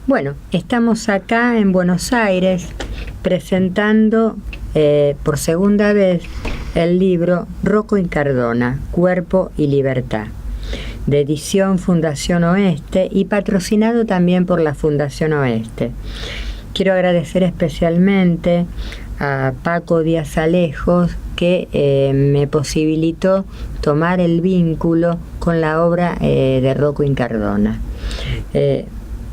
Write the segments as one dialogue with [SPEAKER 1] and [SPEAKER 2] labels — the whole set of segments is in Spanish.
[SPEAKER 1] Bueno, estamos acá en Buenos Aires presentando por segunda vez el libro Rocco Incardona, Cuerpo y Libertad, de edición Fundación Oeste y patrocinado también por la Fundación Oeste. Quiero agradecer especialmente a Paco Díaz Alejos, que me posibilitó tomar el vínculo con la obra de Rocco Incardona.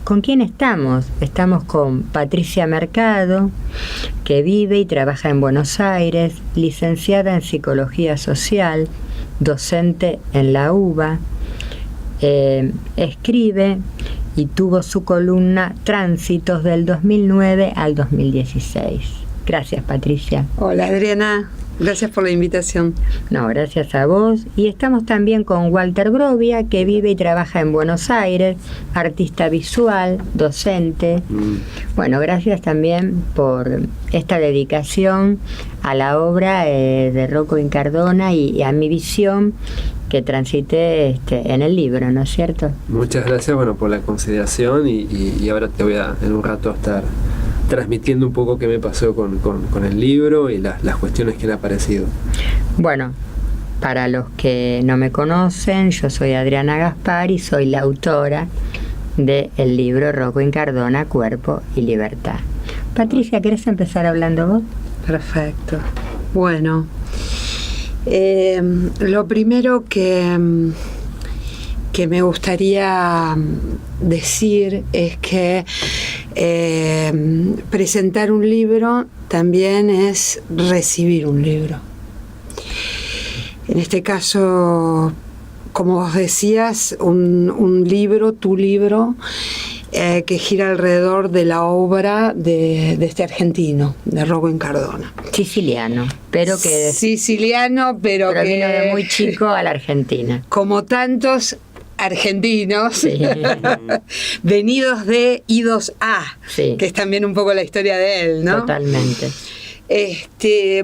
[SPEAKER 1] ¿Con quién estamos? Estamos con Patricia Mercado, que vive y trabaja en Buenos Aires, licenciada en Psicología Social, docente en la UBA, escribe y tuvo su columna Tránsitos del 2009 al 2016. Gracias, Patricia.
[SPEAKER 2] Hola, Adriana. Gracias por la invitación.
[SPEAKER 1] No, gracias a vos. Y estamos también con Walter Grovia, que vive y trabaja en Buenos Aires, artista visual, docente. Bueno, gracias también por esta dedicación a la obra de Rocco Incardona y a mi visión que transité en el libro, ¿no es cierto?
[SPEAKER 3] Muchas gracias, bueno, por la consideración y ahora te voy a, en un rato, a estar transmitiendo un poco qué me pasó con el libro y las cuestiones que le han aparecido.
[SPEAKER 1] Bueno, para los que no me conocen, yo soy Adriana Gaspar y soy la autora del libro Rocco Incardona, Cuerpo y Libertad. Patricia, ¿querés empezar hablando vos?
[SPEAKER 2] Perfecto. Bueno, lo primero que me gustaría decir es que presentar un libro también es recibir un libro. En este caso, como vos decías, un libro, tu libro, que gira alrededor de la obra de este argentino, de Rocco Incardona.
[SPEAKER 1] Siciliano, pero que
[SPEAKER 2] que
[SPEAKER 1] vino de muy chico a la Argentina.
[SPEAKER 2] Como tantos argentinos,
[SPEAKER 1] sí.
[SPEAKER 2] Venidos de idos a,
[SPEAKER 1] sí.
[SPEAKER 2] Que es también un poco la historia de él, ¿no?
[SPEAKER 1] Totalmente.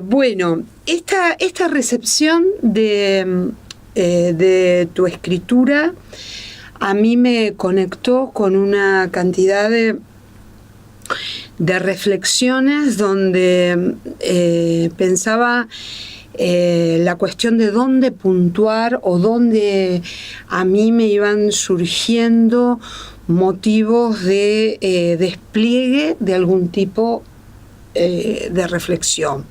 [SPEAKER 2] Bueno, esta recepción de tu escritura a mí me conectó con una cantidad de reflexiones donde pensaba la cuestión de dónde puntuar o dónde a mí me iban surgiendo motivos de despliegue de algún tipo de reflexión.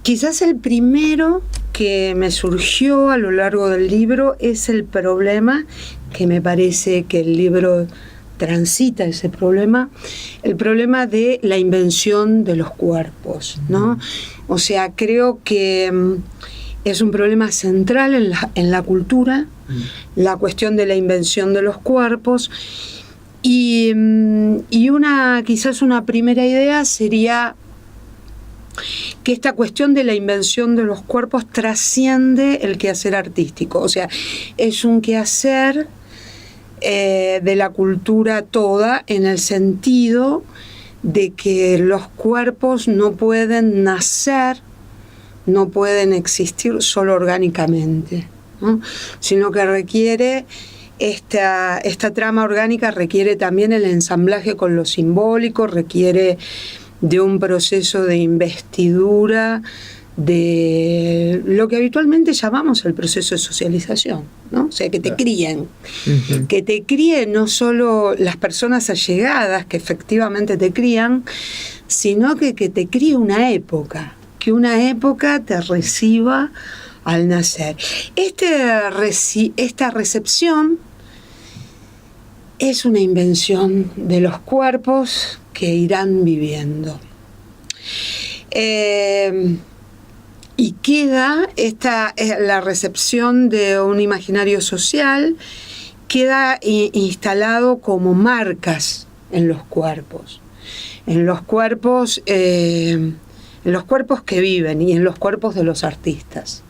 [SPEAKER 2] Quizás el primero que me surgió a lo largo del libro es el problema, que me parece que el libro transita ese problema, el problema de la invención de los cuerpos, ¿no? O sea, creo que es un problema central en la cultura, la cuestión de la invención de los cuerpos, y quizás una primera idea sería que esta cuestión de la invención de los cuerpos trasciende el quehacer artístico, o sea, es un quehacer de la cultura toda, en el sentido de que los cuerpos no pueden nacer, no pueden existir solo orgánicamente, ¿no? Sino que requiere esta trama orgánica, requiere también el ensamblaje con lo simbólico, requiere de un proceso de investidura de lo que habitualmente llamamos el proceso de socialización, ¿no? O sea, que te críen, que te críen no solo las personas allegadas que efectivamente te crían, sino que te críe una época, que una época te reciba al nacer. Esta recepción es una invención de los cuerpos que irán viviendo. Y queda la recepción de un imaginario social, queda instalado como marcas en los cuerpos. En los cuerpos que viven y en los cuerpos de los artistas.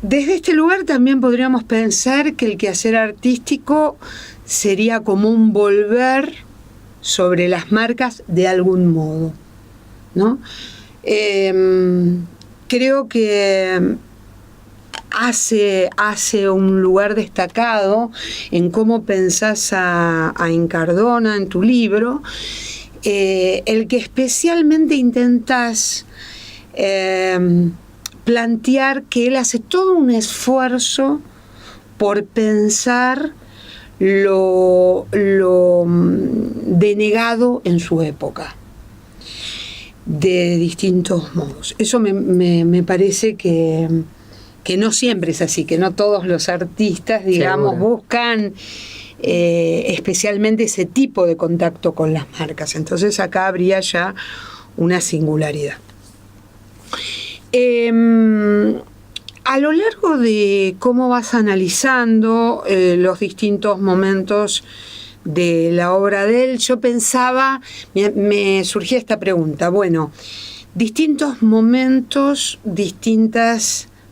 [SPEAKER 2] Desde este lugar también podríamos pensar que el quehacer artístico sería como un volver sobre las marcas de algún modo, ¿no? Creo que hace un lugar destacado en cómo pensás a Incardona en tu libro, el que especialmente intentás plantear que él hace todo un esfuerzo por pensar lo denegado en su época, de distintos modos. Eso me parece que no siempre es así, que no todos los artistas, digamos,
[SPEAKER 1] Seguro.
[SPEAKER 2] buscan especialmente ese tipo de contacto con las marcas. Entonces acá habría ya una singularidad. A lo largo de cómo vas analizando los distintos momentos de la obra de él, yo pensaba, me surgía esta pregunta, bueno, distintos momentos,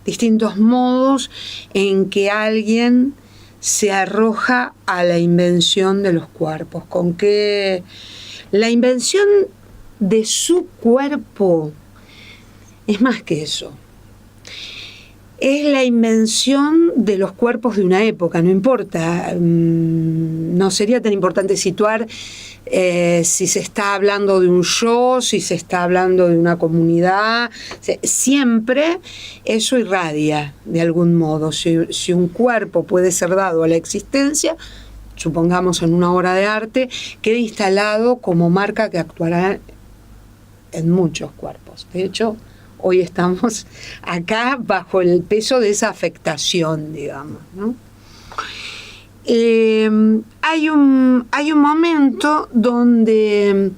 [SPEAKER 2] distintos modos en que alguien se arroja a la invención de los cuerpos, con que la invención de su cuerpo es más que eso. Es la invención de los cuerpos de una época, no importa, no sería tan importante situar si se está hablando de un yo, si se está hablando de una comunidad, siempre eso irradia de algún modo. Si un cuerpo puede ser dado a la existencia, supongamos en una obra de arte, queda instalado como marca que actuará en muchos cuerpos. De hecho, hoy estamos acá bajo el peso de esa afectación, digamos, ¿no? Hay un momento donde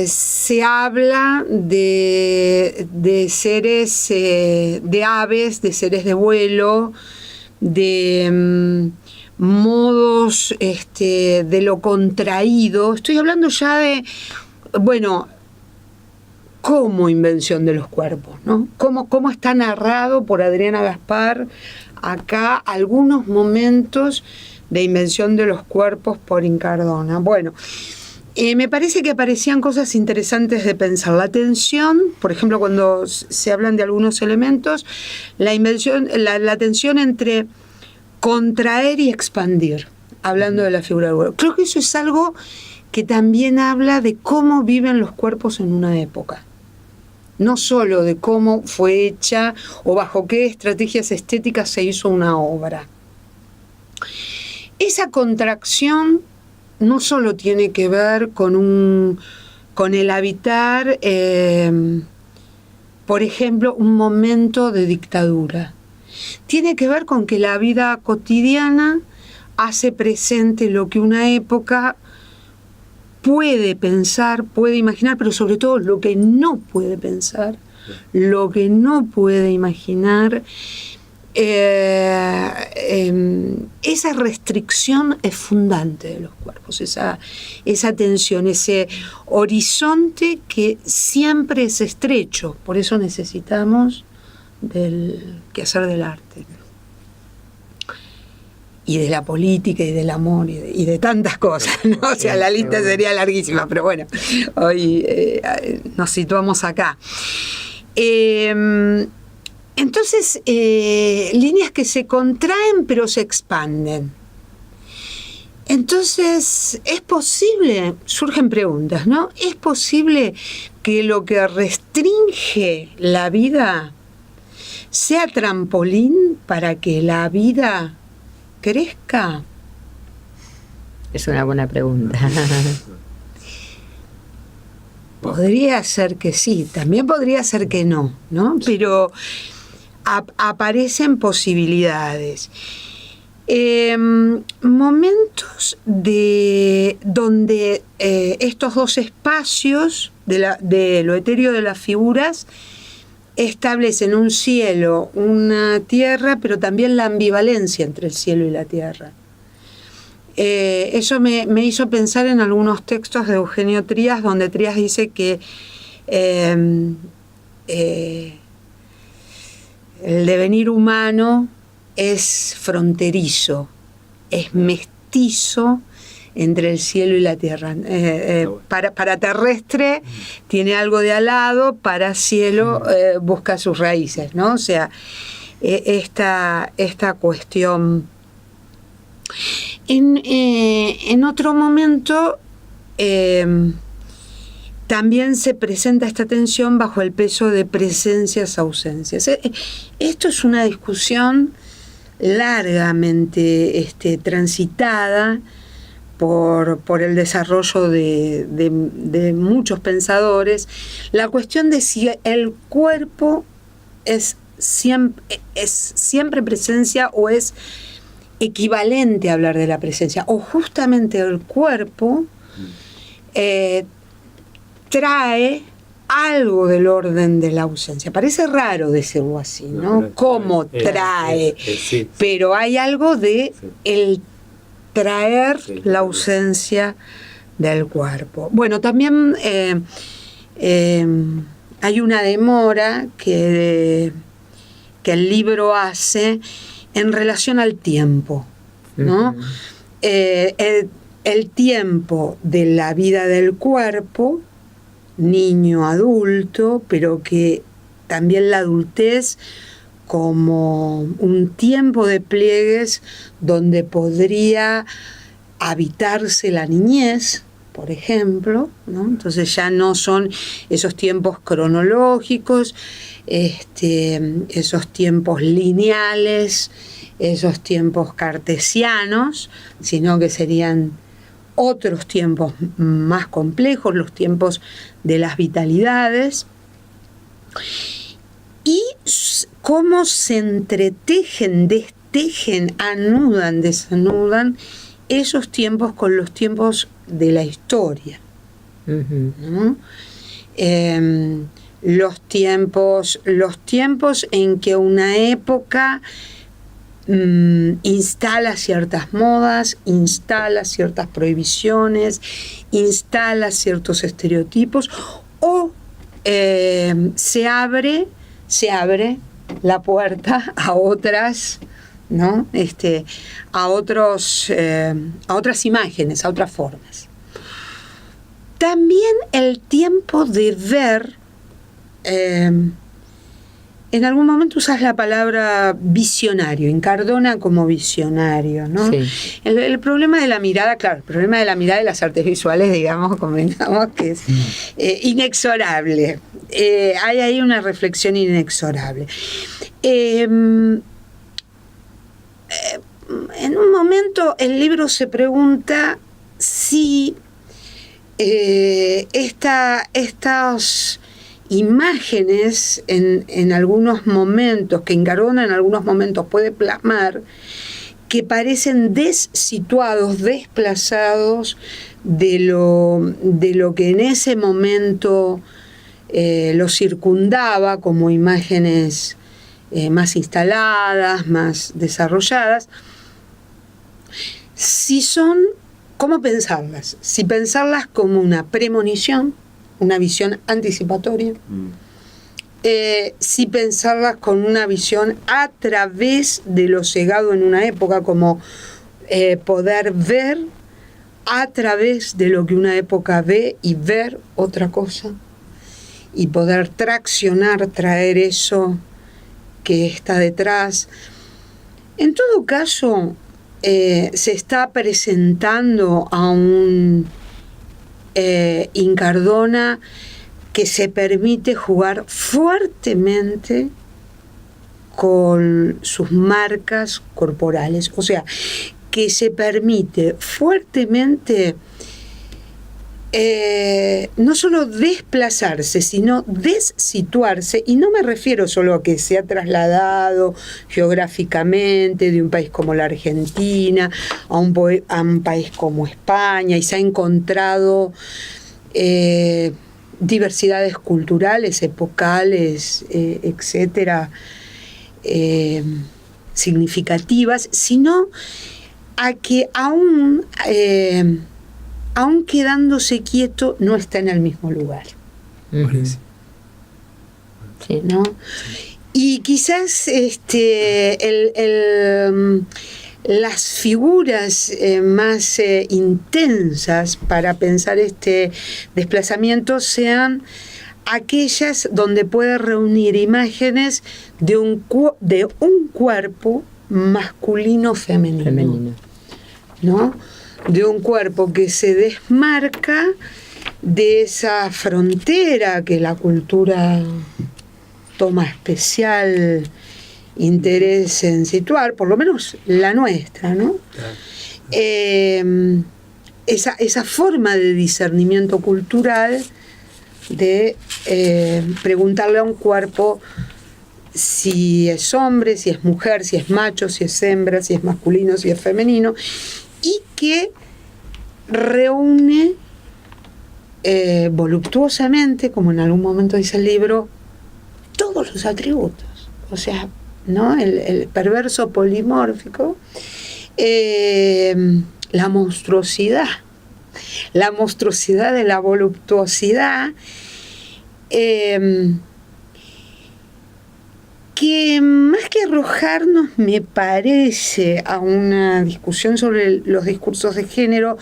[SPEAKER 2] se habla de seres, de aves, de seres de vuelo, de modos de lo contraído. Estoy hablando ya de, bueno, como invención de los cuerpos, ¿no? Cómo está narrado por Adriana Gaspar acá algunos momentos de invención de los cuerpos por Incardona. Bueno, me parece que aparecían cosas interesantes de pensar. La tensión, por ejemplo, cuando se hablan de algunos elementos, la tensión entre contraer y expandir, hablando de la figura del vuelo. Creo que eso es algo que también habla de cómo viven los cuerpos en una época. No solo de cómo fue hecha o bajo qué estrategias estéticas se hizo una obra. Esa contracción no solo tiene que ver con el habitar, por ejemplo, un momento de dictadura. Tiene que ver con que la vida cotidiana hace presente lo que una época puede pensar, puede imaginar, pero sobre todo lo que no puede pensar, lo que no puede imaginar. Esa restricción es fundante de los cuerpos, esa tensión, ese horizonte que siempre es estrecho. Por eso necesitamos del quehacer del arte y de la política y del amor y de tantas cosas, ¿no? O sea, la lista sería larguísima, pero bueno, hoy nos situamos acá. Entonces, líneas que se contraen pero se expanden. Entonces, es posible, surgen preguntas, ¿no? ¿Es posible que lo que restringe la vida sea trampolín para que la vida crezca?
[SPEAKER 1] Es una buena pregunta.
[SPEAKER 2] Podría ser que sí, también podría ser que no, ¿no? Pero aparecen posibilidades. Momentos donde estos dos espacios de lo etéreo de las figuras establecen un cielo, una tierra, pero también la ambivalencia entre el cielo y la tierra. Eso me hizo pensar en algunos textos de Eugenio Trías, donde Trías dice que el devenir humano es fronterizo, es mestizo entre el cielo y la tierra. Para terrestre tiene algo de alado, para cielo busca sus raíces, ¿no? O sea, esta cuestión. En otro momento también se presenta esta tensión bajo el peso de presencias, ausencias. Esto es una discusión largamente transitada por el desarrollo de muchos pensadores. La cuestión de si el cuerpo es siempre presencia o es equivalente a hablar de la presencia, o justamente el cuerpo trae algo del orden de la ausencia. Parece raro decirlo así, ¿no? ¿Cómo trae?
[SPEAKER 3] Sí.
[SPEAKER 2] Pero hay algo de el traer la ausencia del cuerpo. Bueno, también hay una demora que el libro hace en relación al tiempo, ¿no?
[SPEAKER 1] Uh-huh.
[SPEAKER 2] El tiempo de la vida del cuerpo, niño, adulto, pero que también la adultez como un tiempo de pliegues donde podría habitarse la niñez, por ejemplo, ¿no? Entonces ya no son esos tiempos cronológicos, esos tiempos lineales, esos tiempos cartesianos, sino que serían otros tiempos más complejos, los tiempos de las vitalidades, y cómo se entretejen, destejen, anudan, desanudan esos tiempos con los tiempos de la historia, ¿no? Los tiempos en que una época instala ciertas modas, instala ciertas prohibiciones, instala ciertos estereotipos, o se abre la puerta a otras, ¿no? A otras imágenes, a otras formas. También el tiempo de ver, en algún momento usas la palabra visionario, Incardona como visionario, ¿no?
[SPEAKER 1] Sí.
[SPEAKER 2] El problema de la mirada, claro, el problema de la mirada de las artes visuales, digamos, comentamos que es inexorable. Hay ahí una reflexión inexorable. En un momento el libro se pregunta si estas imágenes en algunos momentos, que Incardona en algunos momentos puede plasmar, que parecen desituados, desplazados de lo que en ese momento lo circundaba como imágenes más instaladas, más desarrolladas. Si son, ¿cómo pensarlas? Si pensarlas como una premonición, una visión anticipatoria, si pensarlas con una visión a través de lo cegado en una época, como poder ver a través de lo que una época ve y ver otra cosa, y poder traccionar, traer eso que está detrás. En todo caso, se está presentando a un Incardona que se permite jugar fuertemente con sus marcas corporales, o sea, que se permite fuertemente no solo desplazarse, sino dessituarse, y no me refiero solo a que se ha trasladado geográficamente de un país como la Argentina a un país como España, y se ha encontrado diversidades culturales, epocales, etcétera, significativas, sino a que aún quedándose quieto, no está en el mismo lugar.
[SPEAKER 1] Sí.
[SPEAKER 2] ¿No? Y quizás las figuras más intensas para pensar este desplazamiento sean aquellas donde puede reunir imágenes de un cuerpo masculino femenino, ¿no? De un cuerpo que se desmarca de esa frontera que la cultura toma especial interés en situar, por lo menos la nuestra, ¿no? Esa forma de discernimiento cultural de preguntarle a un cuerpo si es hombre, si es mujer, si es macho, si es hembra, si es masculino, si es femenino, y que reúne voluptuosamente, como en algún momento dice el libro, todos los atributos. O sea, ¿no? El perverso polimórfico, la monstruosidad de la voluptuosidad, que más que arrojarnos, me parece, a una discusión sobre los discursos de género,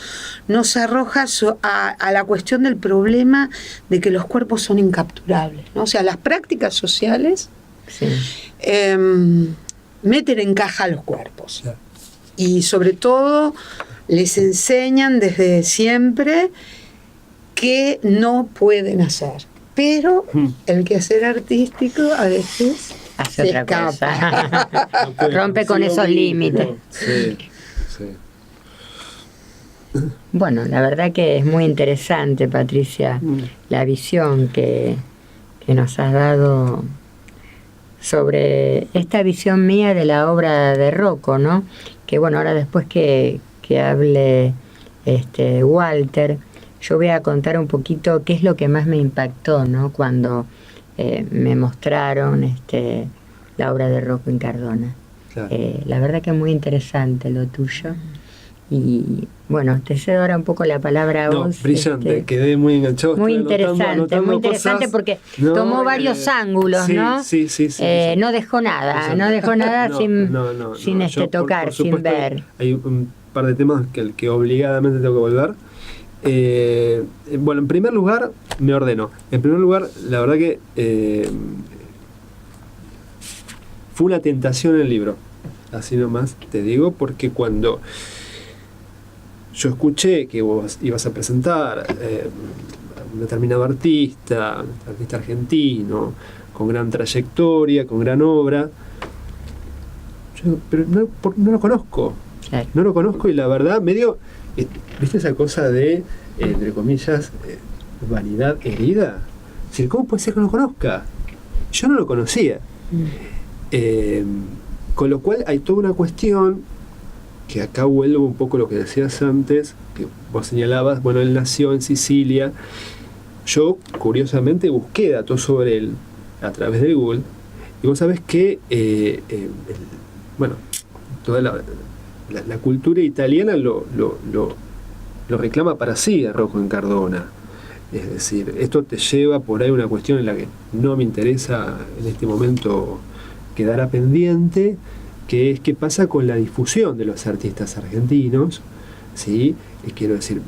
[SPEAKER 2] nos arroja a la cuestión del problema de que los cuerpos son incapturables, ¿no? O sea, las prácticas sociales meten en caja a los cuerpos. Claro. Y sobre todo les enseñan desde siempre que no pueden hacer. Pero el quehacer artístico a veces
[SPEAKER 1] hace otra cosa. Rompe con esos límites.
[SPEAKER 3] Sí, sí.
[SPEAKER 1] Bueno, la verdad que es muy interesante, Patricia, la visión que nos has dado sobre esta visión mía de la obra de Rocco, ¿no? Que bueno, ahora después que hable Walter, yo voy a contar un poquito qué es lo que más me impactó, ¿no? Cuando me mostraron la obra de Rocco Incardona. Claro. La verdad que es muy interesante lo tuyo. Y bueno, te cedo ahora un poco la palabra a vos.
[SPEAKER 3] Brillante, quedé muy enganchado.
[SPEAKER 1] Muy interesante, muy interesante porque tomó varios ángulos,
[SPEAKER 3] sí,
[SPEAKER 1] ¿no?
[SPEAKER 3] Sí.
[SPEAKER 1] No dejó nada, sin tocar, por
[SPEAKER 3] sin
[SPEAKER 1] ver.
[SPEAKER 3] Hay un par de temas que obligadamente tengo que volver. Bueno, en primer lugar, me ordeno. En primer lugar, la verdad que fue una tentación el libro. Así nomás te digo, porque cuando yo escuché que vos ibas a presentar a un determinado artista argentino, con gran trayectoria, con gran obra, pero no lo conozco. Claro. No lo conozco, y la verdad, medio, ¿viste esa cosa de, entre comillas, vanidad herida? Es decir, ¿cómo puede ser que no lo conozca? Yo no lo conocía. Con lo cual hay toda una cuestión que acá vuelvo un poco a lo que decías antes, que vos señalabas. Bueno, él nació en Sicilia. Yo, curiosamente, busqué datos sobre él a través de Google, y vos sabés que bueno, toda la cultura italiana lo reclama para sí a Rocco Incardona. Es decir, esto te lleva por ahí una cuestión en la que no me interesa en este momento quedará pendiente, que es qué pasa con la difusión de los artistas argentinos, ¿sí? Quiero decir,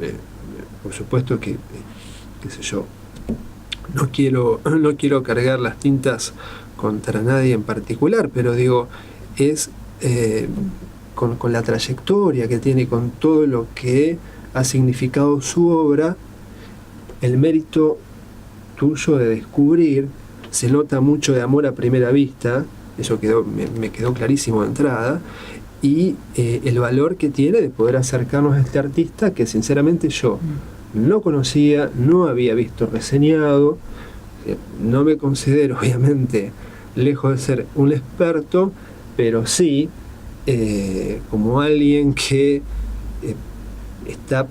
[SPEAKER 3] por supuesto que, qué sé yo, no quiero cargar las tintas contra nadie en particular, pero digo, es con la trayectoria que tiene, con todo lo que ha significado su obra, el mérito tuyo de descubrir, se nota mucho de amor a primera vista. Eso me quedó clarísimo de entrada, y el valor que tiene de poder acercarnos a este artista que sinceramente yo no conocía, no había visto reseñado. No me considero, obviamente, lejos de ser un experto, pero sí como alguien que está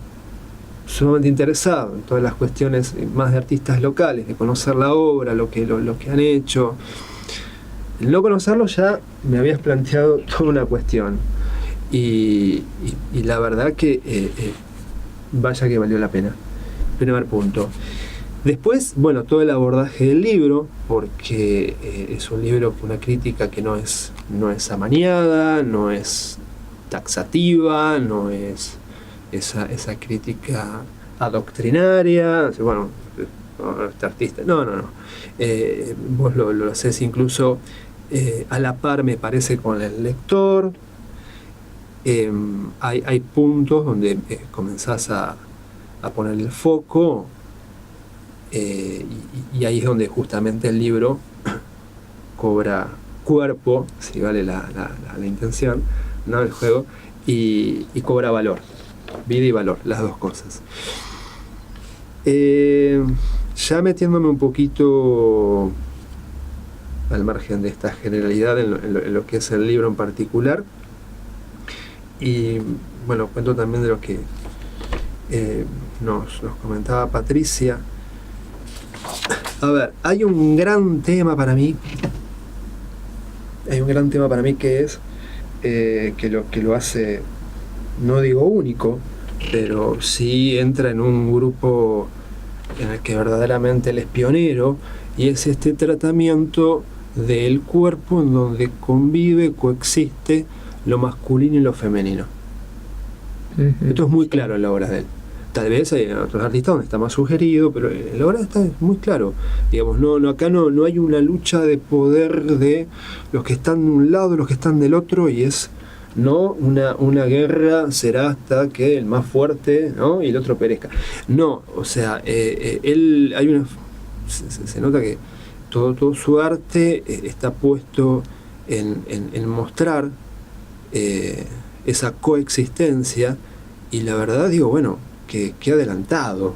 [SPEAKER 3] sumamente interesado en todas las cuestiones más de artistas locales, de conocer la obra, lo que han hecho. El no conocerlo ya me habías planteado toda una cuestión, y la verdad que vaya que valió la pena. Primer punto. Después, bueno, todo el abordaje del libro, porque es un libro con una crítica que no es amañada, no es taxativa, no es esa crítica adoctrinaria, bueno, este artista, no. Vos lo haces incluso a la par, me parece, con el lector. Hay puntos donde comenzás a poner el foco, y ahí es donde justamente el libro cobra cuerpo, si vale la intención, ¿no? El juego, y cobra valor, vida y valor, las dos cosas. Ya metiéndome un poquito al margen de esta generalidad en lo que es el libro en particular, y bueno, cuento también de lo que nos comentaba Patricia. A ver, hay un gran tema para mí que es que lo hace, no digo único, pero sí entra en un grupo en el que verdaderamente él es pionero, y es este tratamiento del cuerpo en donde coexiste lo masculino y lo femenino. Uh-huh. Esto es muy claro en la obra de él. Tal vez hay otros artistas donde está más sugerido, pero en la obra está muy claro. Digamos, acá no hay una lucha de poder de los que están de un lado, los que están del otro, y es una guerra será hasta que el más fuerte, ¿no? Y el otro perezca. No, o sea, él se nota que todo su arte está puesto en mostrar esa coexistencia, y la verdad digo, bueno, que adelantado.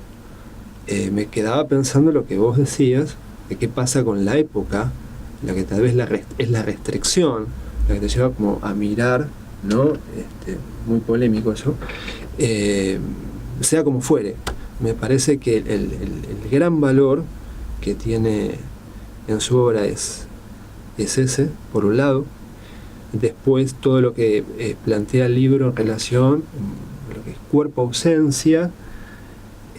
[SPEAKER 3] Me quedaba pensando lo que vos decías, de qué pasa con la época, en la que tal vez es la restricción, la que te lleva como a mirar, ¿no? Muy polémico eso, sea como fuere. Me parece que el gran valor que tiene en su obra es ese, por un lado. Después todo lo que plantea el libro en relación a lo que es cuerpo-ausencia,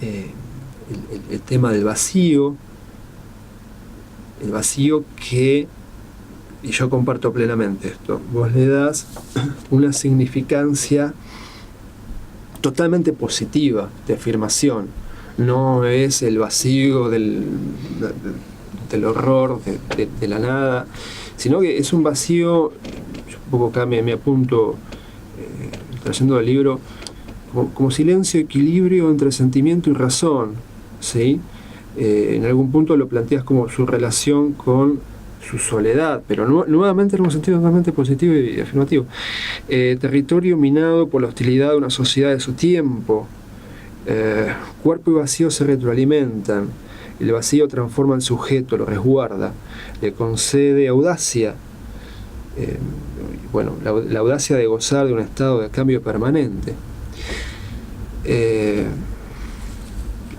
[SPEAKER 3] el tema del vacío, el vacío que, y yo comparto plenamente esto, vos le das una significancia totalmente positiva de afirmación. No es el vacío del horror, de la nada, sino que es un vacío. Yo un poco acá me apunto, trayendo el libro, como silencio, equilibrio entre sentimiento y razón, ¿sí? En algún punto lo planteas como su relación con su soledad, pero nuevamente en un sentido totalmente positivo y afirmativo. Territorio minado por la hostilidad de una sociedad de su tiempo. Cuerpo y vacío se retroalimentan. El vacío transforma al sujeto, lo resguarda, le concede audacia. La audacia de gozar de un estado de cambio permanente.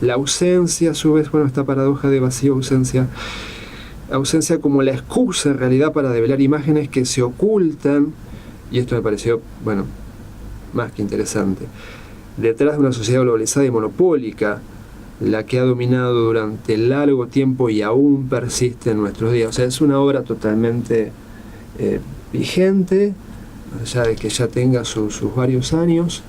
[SPEAKER 3] La ausencia, a su vez, esta paradoja de vacío-ausencia, ausencia como la excusa en realidad para develar imágenes que se ocultan, y esto me pareció, más que interesante, detrás de una sociedad globalizada y monopólica, la que ha dominado durante largo tiempo y aún persiste en nuestros días. O sea, es una obra totalmente vigente, más allá de que ya tenga sus varios años,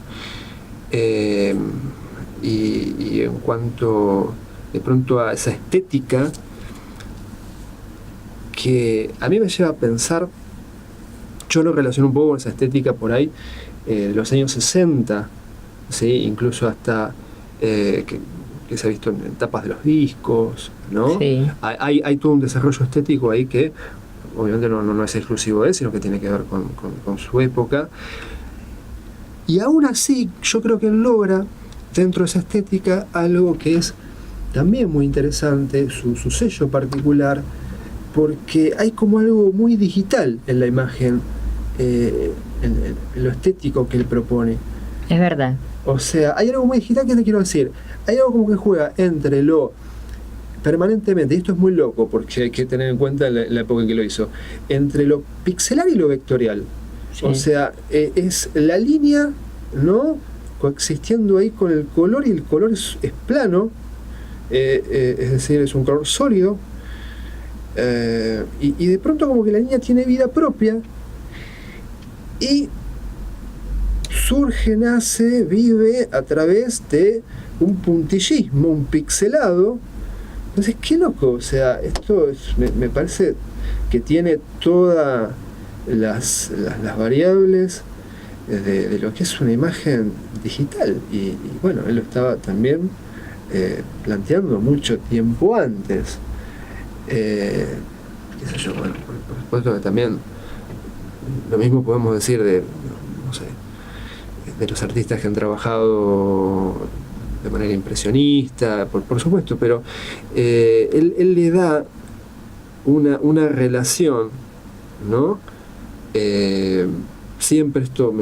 [SPEAKER 3] y en cuanto de pronto a esa estética que a mí me lleva a pensar, yo lo relaciono un poco con esa estética por ahí de los años 60, ¿sí? Incluso hasta que se ha visto en tapas de los discos, ¿no?
[SPEAKER 1] Sí.
[SPEAKER 3] Hay todo un desarrollo estético ahí que obviamente no es exclusivo de él, sino que tiene que ver con su época. Y aún así, yo creo que él logra, dentro de esa estética, algo que es también muy interesante, su sello particular, porque hay como algo muy digital en la imagen, en lo estético que él propone.
[SPEAKER 1] Es verdad.
[SPEAKER 3] O sea, hay algo muy digital que te quiero decir. Hay algo como que juega entre lo permanentemente, y esto es muy loco porque hay que tener en cuenta la época en que lo hizo, entre lo pixelar y lo vectorial. Sí. O sea, es la línea, ¿no?, coexistiendo ahí con el color, y el color es plano, es decir, es un color sólido, y de pronto como que la línea tiene vida propia, y surge, nace, vive a través de un puntillismo, un pixelado. Entonces, qué loco, o sea, esto me parece que tiene todas las variables de lo que es una imagen digital. Y bueno, él lo estaba también planteando mucho tiempo antes. Qué sé yo, bueno, por supuesto que también lo mismo podemos decir de, no sé, de los artistas que han trabajado de manera impresionista, por supuesto, pero él le da una relación, ¿no? Siempre esto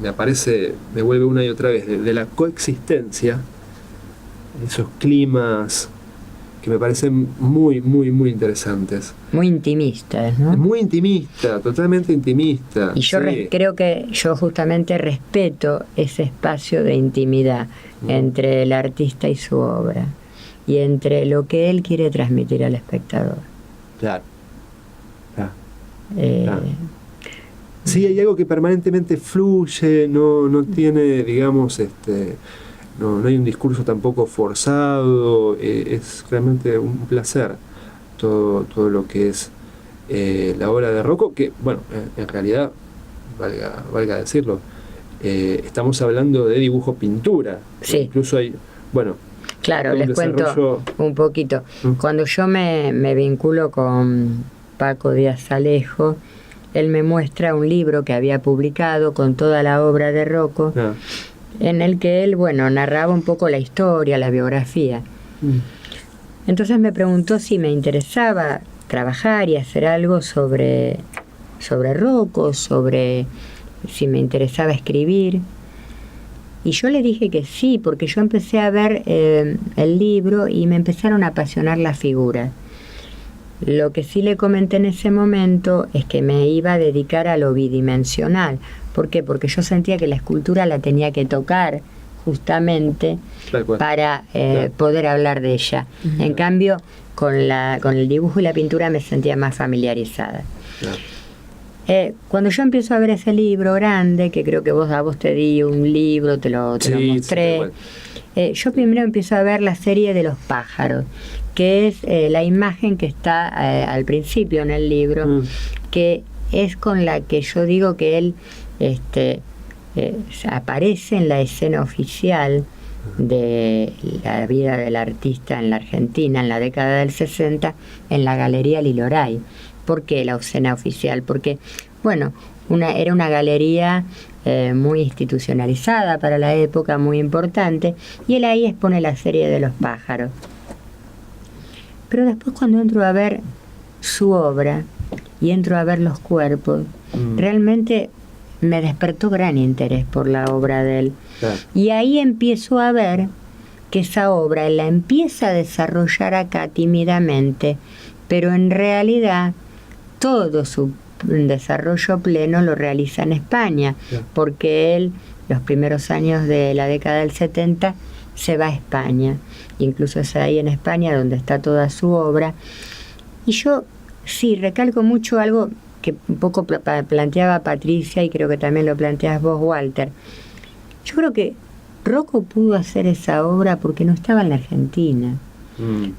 [SPEAKER 3] me aparece, me vuelve una y otra vez, de la coexistencia, esos climas que me parecen muy, muy, muy interesantes.
[SPEAKER 1] Muy intimistas, ¿no?
[SPEAKER 3] Muy intimista, totalmente intimista.
[SPEAKER 1] Y yo
[SPEAKER 3] sí.
[SPEAKER 1] creo que yo justamente respeto ese espacio de intimidad entre el artista y su obra, y entre lo que él quiere transmitir al espectador.
[SPEAKER 3] Claro. Claro. Sí, hay algo que permanentemente fluye, no tiene, digamos, no hay un discurso tampoco forzado, es realmente un placer todo lo que es la obra de Rocco, que, bueno, en realidad, valga decirlo, estamos hablando de dibujo-pintura.
[SPEAKER 1] Sí.
[SPEAKER 3] Incluso hay, bueno...
[SPEAKER 1] Claro, les cuento un poquito. Cuando yo me vinculo con Paco Díaz Alejo, él me muestra un libro que había publicado con toda la obra de Rocco, en el que él, bueno, narraba un poco la historia, la biografía. Entonces me preguntó si me interesaba trabajar y hacer algo sobre Rocco, sobre si me interesaba escribir. Y yo le dije que sí, porque yo empecé a ver el libro y me empezaron a apasionar las figuras. Lo que sí le comenté en ese momento es que me iba a dedicar a lo bidimensional. ¿Por qué? Porque yo sentía que la escultura la tenía que tocar justamente para poder hablar de ella. En cambio, con el dibujo y la pintura me sentía más familiarizada. Cuando yo empiezo a ver ese libro grande, que creo que a vos te di un libro, te lo mostré, yo primero empiezo a ver la serie de los pájaros, que es la imagen que está al principio en el libro, que es con la que yo digo que él aparece en la escena oficial de la vida del artista en la Argentina en la década del 60, en la Galería Liloray. ¿Por qué la escena oficial? Porque, bueno, era una galería muy institucionalizada para la época, muy importante, y él ahí expone la serie de los pájaros. Pero después, cuando entro a ver su obra y entro a ver los cuerpos, realmente me despertó gran interés por la obra de él. Claro. Y ahí empiezo a ver que esa obra él la empieza a desarrollar acá tímidamente, pero en realidad todo su desarrollo pleno lo realiza en España, porque él, los primeros años de la década del 70, se va a España. Incluso es ahí en España donde está toda su obra. Y yo sí recalco mucho algo que un poco planteaba Patricia, y creo que también lo planteas vos, Walter. Yo creo que Rocco pudo hacer esa obra porque no estaba en la Argentina,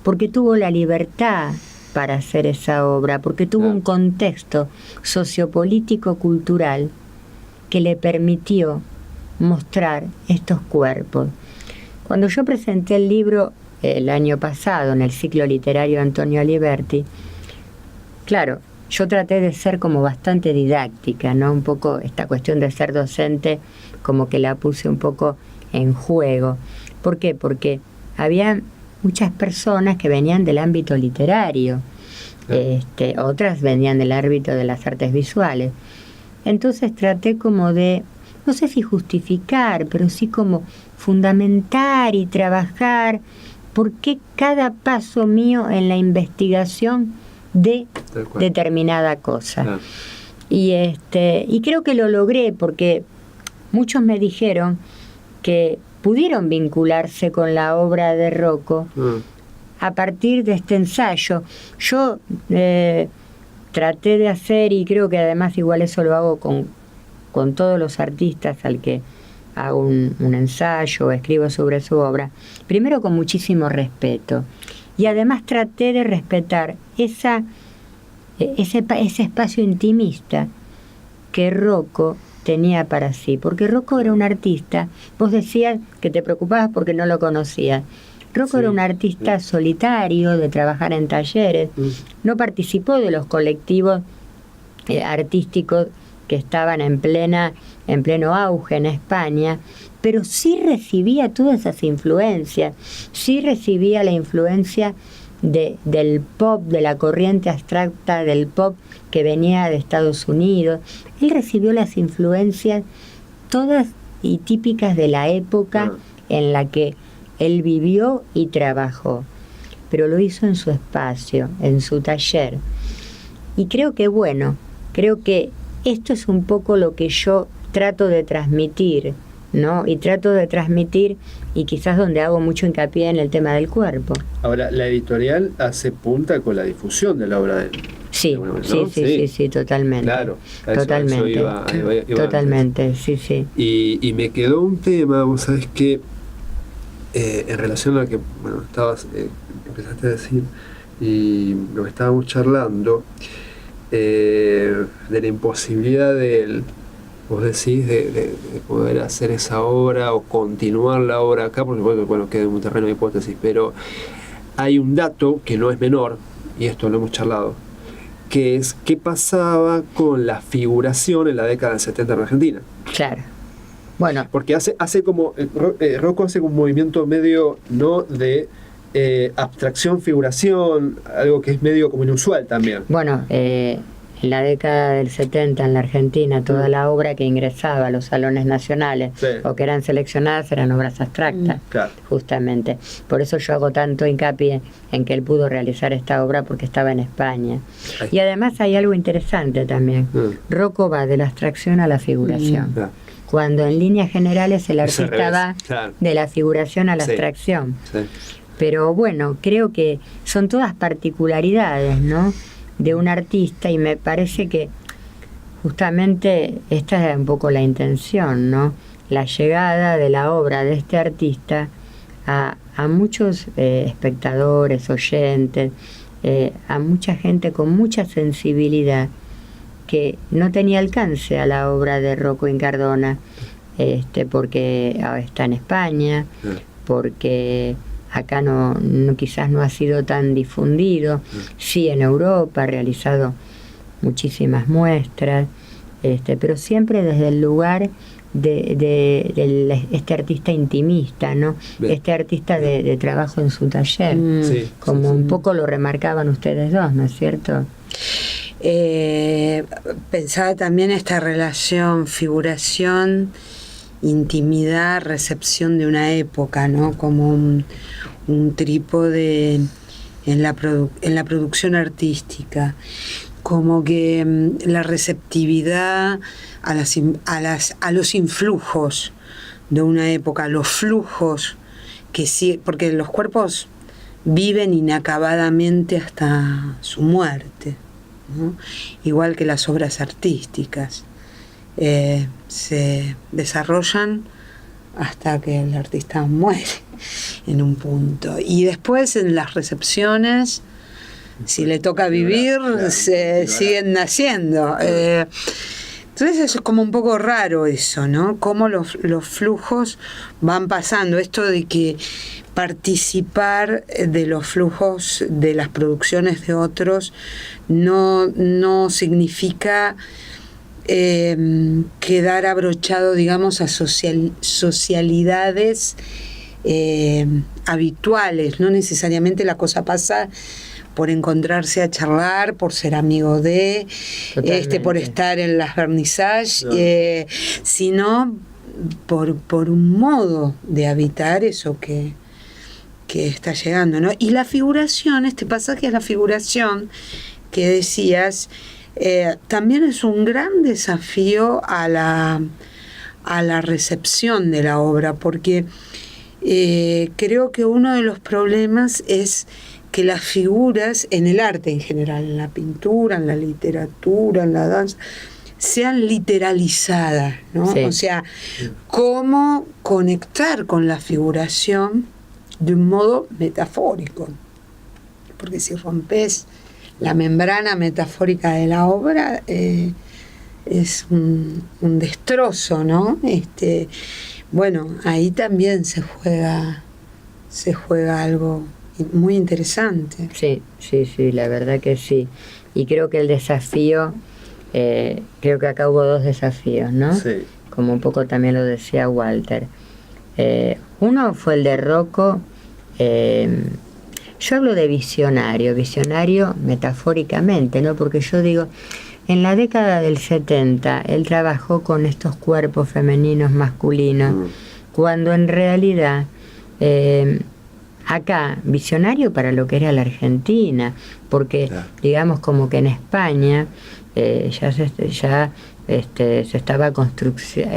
[SPEAKER 1] porque tuvo la libertad para hacer esa obra, porque tuvo un contexto sociopolítico-cultural que le permitió mostrar estos cuerpos. Cuando yo presenté el libro el año pasado en el ciclo literario Antonio Aliberti, claro, yo traté de ser como bastante didáctica, ¿no? Un poco esta cuestión de ser docente como que la puse un poco en juego. ¿Por qué? Porque había muchas personas que venían del ámbito literario, otras venían del ámbito de las artes visuales. Entonces traté como de, no sé si justificar, pero sí como fundamentar y trabajar por qué cada paso mío en la investigación de determinada cosa. Y creo que lo logré, porque muchos me dijeron que pudieron vincularse con la obra de Rocco a partir de este ensayo. Yo traté de hacer, y creo que además igual eso lo hago con con todos los artistas al que hago un ensayo o escribo sobre su obra, primero con muchísimo respeto, y además traté de respetar ese espacio intimista que Rocco tenía para sí, porque Rocco era un artista. Vos decías que te preocupabas porque no lo conocías. Rocco era un artista solitario, de trabajar en talleres, no participó de los colectivos artísticos que estaban en pleno auge en España, pero sí recibía todas esas influencias, sí recibía la influencia del pop, de la corriente abstracta del pop que venía de Estados Unidos. Él recibió las influencias todas y típicas de la época en la que él vivió y trabajó, pero lo hizo en su espacio, en su taller. Y creo que esto es un poco lo que yo trato de transmitir, ¿no? Y trato de transmitir, y quizás donde hago mucho hincapié en el tema del cuerpo.
[SPEAKER 3] Ahora, la editorial hace punta con la difusión de la obra de él.
[SPEAKER 1] Sí, ¿no? Sí, totalmente.
[SPEAKER 3] Claro,
[SPEAKER 1] totalmente. Totalmente, sí.
[SPEAKER 3] Y me quedó un tema, vos sabés que en relación a lo que empezaste a decir y lo que estábamos charlando, de la imposibilidad vos decís, de poder hacer esa obra o continuar la obra acá, porque bueno, queda en un terreno de hipótesis, pero hay un dato que no es menor, y esto lo hemos charlado, que es qué pasaba con la figuración en la década del 70 en Argentina.
[SPEAKER 1] Claro. Bueno.
[SPEAKER 3] Porque hace como Rocco hace un movimiento medio, ¿no?, de abstracción, figuración, algo que es medio como inusual también.
[SPEAKER 1] Bueno, en la década del 70 en la Argentina, toda la obra que ingresaba a los salones nacionales o que eran seleccionadas eran obras abstractas, justamente. Por eso yo hago tanto hincapié en que él pudo realizar esta obra, porque estaba en España. Y además hay algo interesante también. Rocco va de la abstracción a la figuración. Cuando en líneas generales el artista va de la figuración a la abstracción. Pero bueno, creo que son todas particularidades, ¿no?, de un artista, y me parece que justamente esta es un poco la intención, ¿no? La llegada de la obra de este artista a muchos espectadores, oyentes, a mucha gente con mucha sensibilidad que no tenía alcance a la obra de Rocco Incardona, porque está en España, porque acá quizás no ha sido tan difundido. Sí, en Europa ha realizado muchísimas muestras, pero siempre desde el lugar de este artista intimista, ¿no? Este artista de trabajo en su taller, como un poco lo remarcaban ustedes dos, ¿no es cierto?
[SPEAKER 2] Pensaba también esta relación, figuración, intimidad, recepción de una época, ¿no? Como un trípode en la producción artística, como que la receptividad a los influjos de una época, los flujos que sí, porque los cuerpos viven inacabadamente hasta su muerte, ¿no? Igual que las obras artísticas. Se desarrollan hasta que el artista muere en un punto, y después en las recepciones, si le toca vivir, siguen naciendo. Entonces eso es como un poco raro eso, ¿no? Cómo los flujos van pasando, esto de que participar de los flujos de las producciones de otros no significa quedar abrochado, digamos, a socialidades habituales. No necesariamente la cosa pasa por encontrarse a charlar, por ser amigo de, por estar en las vernissages, sino por un modo de habitar eso que está llegando, ¿no? Y la figuración, este pasaje es la figuración que decías, también es un gran desafío a la recepción de la obra, porque creo que uno de los problemas es que las figuras en el arte en general, en la pintura, en la literatura, en la danza, sean literalizadas, ¿no?
[SPEAKER 1] Sí.
[SPEAKER 2] O sea, cómo conectar con la figuración de un modo metafórico. Porque si rompes la membrana metafórica de la obra, es un destrozo, ¿no? Bueno, ahí también se juega algo muy interesante.
[SPEAKER 1] Sí, la verdad que sí. Y creo que el desafío, creo que acá hubo dos desafíos, ¿no?
[SPEAKER 3] Sí.
[SPEAKER 1] Como un poco también lo decía Walter. Uno fue el de Rocco. Yo hablo de visionario metafóricamente, ¿no? Porque yo digo, en la década del 70 él trabajó con estos cuerpos femeninos, masculinos, cuando en realidad acá, visionario para lo que era la Argentina, porque
[SPEAKER 3] claro,
[SPEAKER 1] digamos como que en España se estaba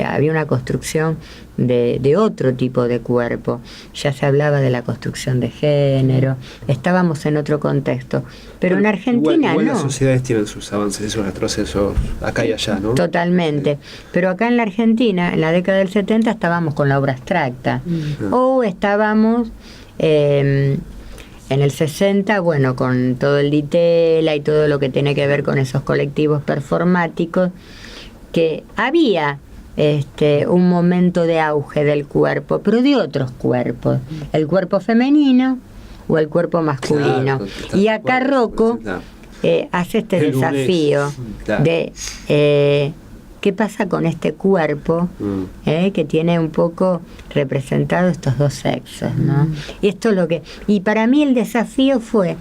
[SPEAKER 1] había una construcción de otro tipo de cuerpo, ya se hablaba de la construcción de género, estábamos en otro contexto, pero en Argentina
[SPEAKER 3] igual
[SPEAKER 1] no.
[SPEAKER 3] Las sociedades tienen sus avances y sus retrocesos acá y allá, ¿no?
[SPEAKER 1] Totalmente, pero acá en la Argentina, en la década del 70 estábamos con la obra abstracta, o estábamos en el 60, bueno, con todo el Ditela y todo lo que tiene que ver con esos colectivos performáticos, que había un momento de auge del cuerpo, pero de otros cuerpos, el cuerpo femenino o el cuerpo masculino.
[SPEAKER 3] Claro,
[SPEAKER 1] y acá Rocco hace este
[SPEAKER 3] el
[SPEAKER 1] desafío
[SPEAKER 3] claro,
[SPEAKER 1] de qué pasa con este cuerpo que tiene un poco representado estos dos sexos, ¿no? Y esto es lo que, y para mí el desafío fue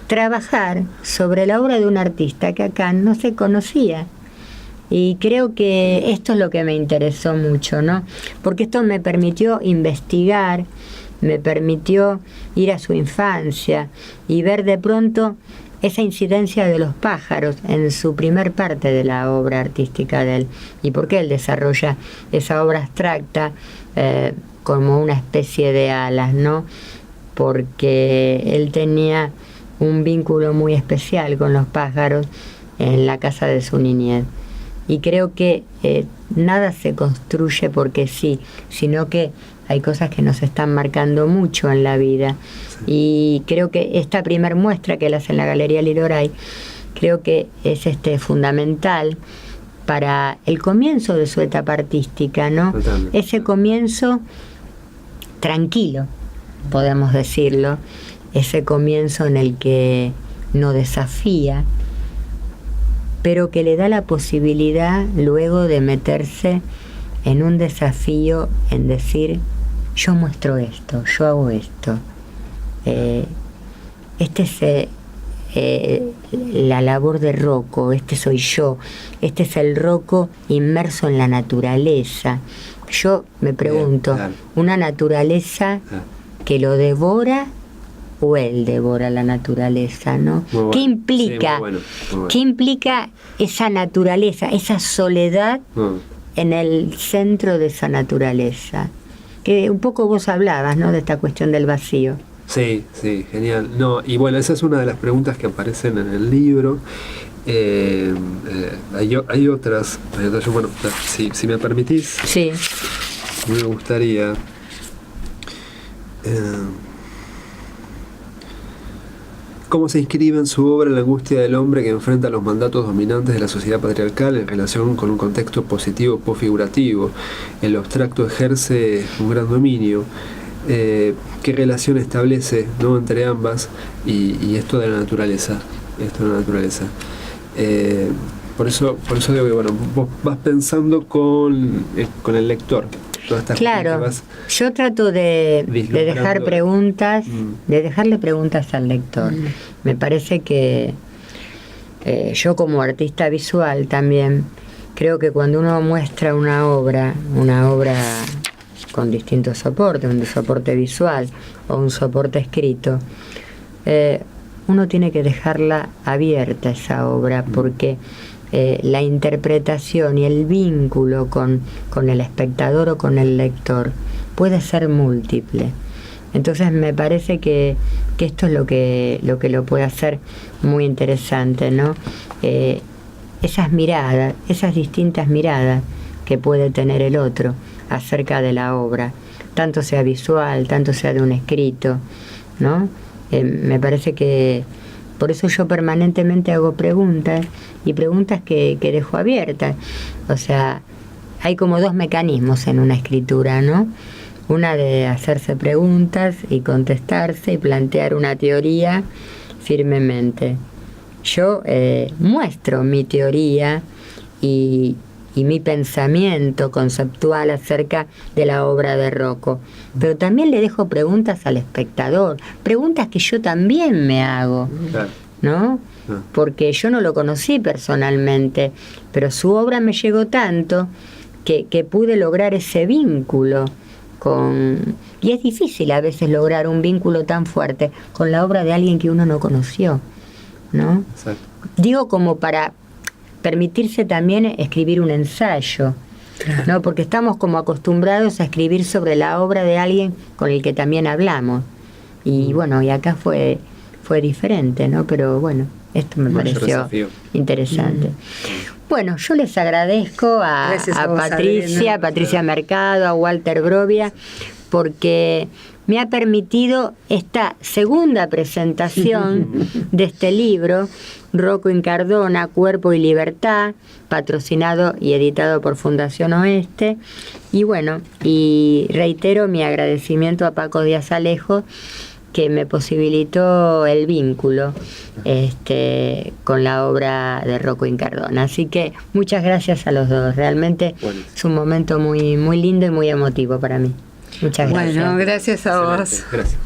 [SPEAKER 1] trabajar sobre la obra de un artista que acá no se conocía. Y creo que esto es lo que me interesó mucho, ¿no? Porque esto me permitió investigar, me permitió ir a su infancia y ver de pronto esa incidencia de los pájaros en su primer parte de la obra artística de él. Y por qué él desarrolla esa obra abstracta como una especie de alas, ¿no? Porque él tenía un vínculo muy especial con los pájaros en la casa de su niñez. Y creo que nada se construye porque sí, sino que hay cosas que nos están marcando mucho en la vida. Sí. Y creo que esta primer muestra que él hace en la Galería Lidoray, creo que es fundamental para el comienzo de su etapa artística, ¿no? Totalmente. Ese comienzo tranquilo, podemos decirlo, ese comienzo en el que no desafía, pero que le da la posibilidad luego de meterse en un desafío, en decir, yo muestro esto, yo hago esto. La labor de Rocco, soy yo, es el Rocco inmerso en la naturaleza. Yo me pregunto, claro, ¿una naturaleza que lo devora o él devora la naturaleza, ¿no? Bueno. ¿Qué implica? Sí, muy bueno. ¿Qué implica esa naturaleza, esa soledad en el centro de esa naturaleza? Que un poco vos hablabas, ¿no? De esta cuestión del vacío.
[SPEAKER 3] Sí, genial. No, y bueno, esa es una de las preguntas que aparecen en el libro. Hay otras. Bueno, si me permitís,
[SPEAKER 1] sí,
[SPEAKER 3] me gustaría. ¿Cómo se inscribe en su obra la angustia del hombre que enfrenta los mandatos dominantes de la sociedad patriarcal en relación con un contexto positivo posfigurativo? El abstracto ejerce un gran dominio. ¿Qué relación establece, ¿no?, entre ambas y esto de la naturaleza? Por eso digo que bueno, vos vas pensando con el lector.
[SPEAKER 1] Claro, yo trato de dejar preguntas, de dejarle preguntas al lector. Me parece que yo como artista visual también creo que cuando uno muestra una obra con distintos soportes, un soporte visual o un soporte escrito, uno tiene que dejarla abierta esa obra, porque la interpretación y el vínculo con el espectador o con el lector puede ser múltiple. Entonces me parece que esto es lo que lo puede hacer muy interesante, ¿no? esas miradas, esas distintas miradas que puede tener el otro acerca de la obra, tanto sea visual, tanto sea de un escrito, ¿no? Me parece que por eso yo permanentemente hago preguntas, y preguntas que dejo abiertas. O sea, hay como dos mecanismos en una escritura, ¿no? Una de hacerse preguntas y contestarse y plantear una teoría firmemente. Yo muestro mi teoría y mi pensamiento conceptual acerca de la obra de Rocco, pero también le dejo preguntas al espectador, preguntas que yo también me hago, ¿no? Porque yo no lo conocí personalmente, pero su obra me llegó tanto que pude lograr ese vínculo y es difícil a veces lograr un vínculo tan fuerte con la obra de alguien que uno no conoció, ¿no? Exacto. Digo, como para permitirse también escribir un ensayo, ¿no? Porque estamos como acostumbrados a escribir sobre la obra de alguien con el que también hablamos, y bueno, y acá fue diferente, ¿no? Pero bueno, esto me pareció interesante. Bueno, yo les agradezco a Patricia Mercado, a Walter Brovia, porque me ha permitido esta segunda presentación de este libro, Rocco Incardona, Cuerpo y Libertad, patrocinado y editado por Fundación Oeste. Y bueno, y reitero mi agradecimiento a Paco Díaz Alejo, que me posibilitó el vínculo con la obra de Rocco Incardona. Así que muchas gracias a los dos. Realmente es un momento muy, muy lindo y muy emotivo para mí. Muchas gracias.
[SPEAKER 2] Bueno, gracias a vos.
[SPEAKER 3] Gracias.